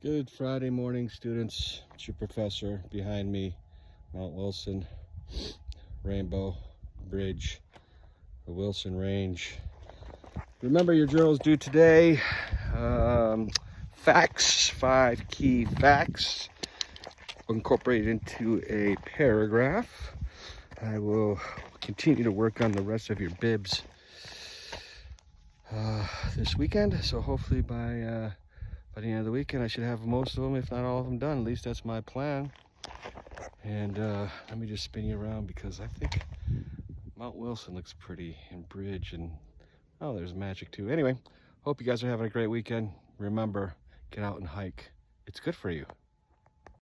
Good Friday morning, students. It's your professor behind me, Mount Wilson, Rainbow Bridge, the Wilson Range. Remember your drills due today. Facts, 5 key facts incorporated into a paragraph. I will continue to work on the rest of your bibs this weekend, so hopefully by the end of the weekend I should have most of them, if not all of them, done. At least that's my plan. And let me just spin you around, because I think Mount Wilson looks pretty, and Bridge, and oh, there's Magic too. Anyway, hope you guys are having a great weekend. Remember, get out and hike. It's good for you.